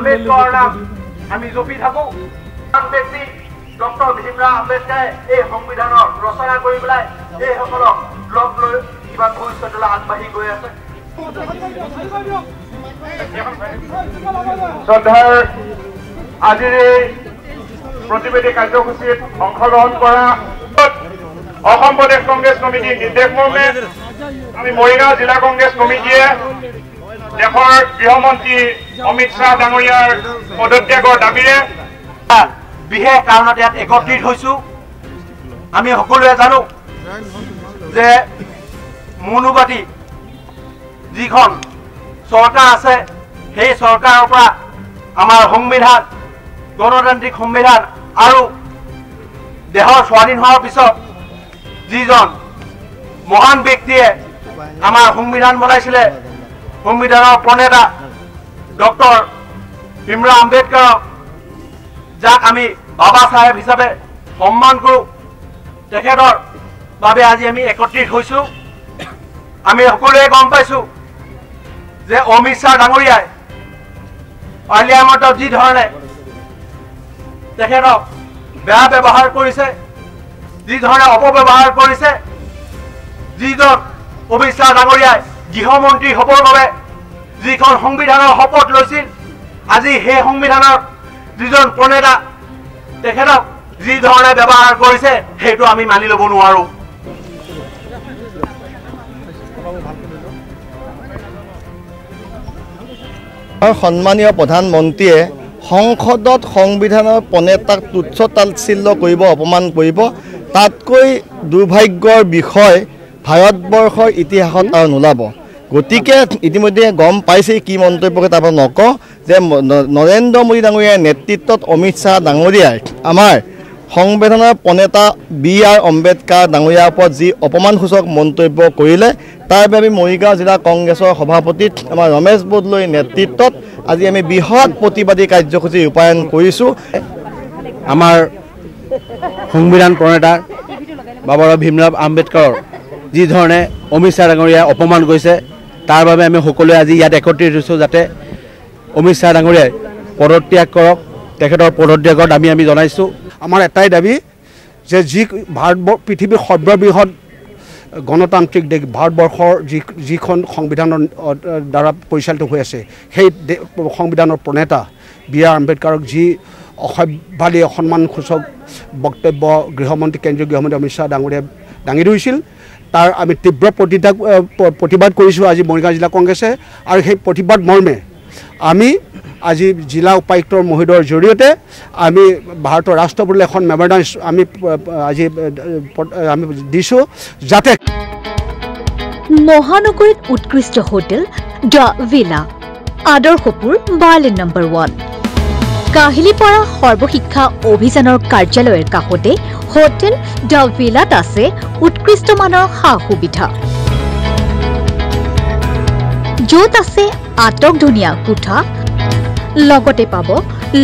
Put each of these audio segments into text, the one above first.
আম্বেদকাৰ নাম আমি জপি থাকো ব্যক্তি ডক্টৰ ভীমৰাও আম্বেদকাৰে এই সংবিধানৰ ৰচনা কৰি পেলাই এই সকলক লগ লৈ কিবা ভৱিষ্যতলৈ আগবাঢ়ি গৈ আছে শ্ৰদ্ধাৰ আজিৰ এই প্ৰতিবেদী কাৰ্যসূচীত অংশগ্ৰহণ কৰা অসম প্ৰদেশ কংগ্ৰেছ কমিটিৰ নিৰ্দেশ মৰ্মে আমি মৰিগাঁও জিলা কংগ্ৰেছ কমিটিয়ে দেশৰ গৃহমন্ত্ৰী অমিত শ্বাহ ডাঙৰীয়াৰ পদত্যাগৰ দাবীৰে বিশেষ কাৰণত ইয়াত একত্ৰিত হৈছো আমি সকলোৱে জানো যে মনুবাদী যিখন চৰকাৰ আছে সেই চৰকাৰৰ পৰা আমাৰ সংবিধান গণতান্ত্ৰিক সংবিধান আৰু দেশৰ স্বাধীন হোৱাৰ পিছত যিজন মহান ব্যক্তিয়ে আমাৰ সংবিধান বনাইছিলে সংবিধানৰ প্ৰণেতা ডক্টৰ ভীমৰাও আম্বেদকাৰক যাক আমি বাবা সাহেব হিচাপে সন্মান কৰোঁ তেখেতৰ বাবে আজি আমি একত্ৰিত হৈছোঁ আমি সকলোৱে গম পাইছোঁ যে অমিত শ্বাহ ডাঙৰীয়াই পাৰ্লিয়ামেণ্টত যি ধৰণে তেখেতক বেয়া ব্যৱহাৰ কৰিছে যি ধৰণে অপব্যৱহাৰ কৰিছে যিজন অমিত শ্বাহ ডাঙৰীয়াই গৃহমন্ত্ৰী হ'বৰ বাবে যিখন সংবিধানৰ শপত লৈছিল আজি সেই সংবিধানৰ যিজন প্ৰণেতা তেখেতক যি ধৰণে ব্যৱহাৰ কৰিছে সেইটো আমি মানি ল'ব নোৱাৰোঁ সন্মানীয় প্ৰধানমন্ত্ৰীয়ে সংসদত সংবিধানৰ প্ৰণেতাক তুচ্ছ তাচ্ছিল্য কৰিব অপমান কৰিব তাতকৈ দুৰ্ভাগ্যৰ বিষয় ভাৰতবৰ্ষৰ ইতিহাসত আৰু নোলাব গতিকে ইতিমধ্যে গম পাইছে কি মন্তব্যকে তাৰপৰা নকওঁ যে নৰেন্দ্ৰ মোদী ডাঙৰীয়াৰ নেতৃত্বত অমিত শ্বাহ ডাঙৰীয়াই আমাৰ সংবিধানৰ প্ৰণেতা বি.আৰ. আম্বেদকাৰ ডাঙৰীয়াৰ ওপৰত যি অপমানসূচক মন্তব্য কৰিলে তাৰ বাবে আমি মৰিগাঁও জিলা কংগ্ৰেছৰ সভাপতি আমাৰ ৰমেশ বদলৈৰ নেতৃত্বত আজি আমি বৃহৎ প্ৰতিবাদী কাৰ্যসূচী ৰূপায়ণ কৰিছোঁ আমাৰ সংবিধান প্ৰণেতা বাবা ভীমৰাও আম্বেদকাৰৰ যি ধৰণে অমিত শ্বাহ ডাঙৰীয়াই অপমান কৰিছে তাৰ বাবে আমি সকলোৱে আজি ইয়াত একত্ৰিত হৈছোঁ যাতে অমিত শ্বাহ ডাঙৰীয়াই পদত্যাগ কৰক তেখেতৰ পদত্যাগৰ দাবী আমি জনাইছোঁ আমাৰ এটাই দাবী যে যি পৃথিৱীৰ সৰ্ববৃহৎ গণতান্ত্ৰিক দেশ ভাৰতবৰ্ষৰ যিখন সংবিধানৰ দ্বাৰা পৰিচালিত হৈ আছে সেই সংবিধানৰ প্ৰণেতা বি.আৰ. আম্বেদকাৰক যি অসভ্যালী অসন্মানসূচক বক্তব্য গৃহমন্ত্ৰী কেন্দ্ৰীয় গৃহমন্ত্ৰী অমিত শ্বাহ ডাঙৰীয়াই দাঙি ধৰিছিল তাৰ আমি তীব্ৰ প্ৰতিবাদ কৰিছোঁ আজি মৰিগাঁও জিলা কংগ্ৰেছে আৰু সেই প্ৰতিবাদ মৰ্মে আমি আজি জিলা উপায়ুক্তৰ মহোদয়ৰ জৰিয়তে আমি ভাৰতৰ ৰাষ্ট্ৰপতিলৈ এখন মেমৰেণ্ডাম আমি আজি আমি দিছোঁ যাতে মহানগৰীত উৎকৃষ্ট হোটেল দ্য ভিলা আদৰ্শপুৰ বাৰ্লিন নম্বৰ 1 কাহিলীপাৰা সৰ্বশিক্ষা অভিযানৰ কাৰ্যালয়ৰ কাষতে হোটেল দ্য ভিলাত আছে উৎকৃষ্ট মানৰ সা সুবিধা য'ত আছে আটকধুনীয়া কোঠা লগতে পাব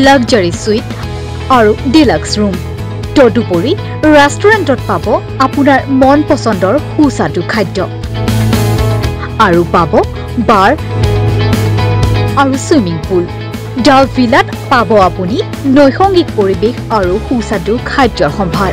লাক্সাৰি সুইট আৰু ডিলাক্স ৰুম তদুপৰি ৰেষ্টুৰেণ্টত পাব আপোনাৰ মন পছন্দৰ সুস্বাদু খাদ্য আৰু পাব বাৰ আৰু সুইমিং পুল দ্য ভিলাত পাব আপুনি নৈসংগিক পৰিৱেশ আৰু সুস্বাদু খাদ্যৰ সম্ভাৰ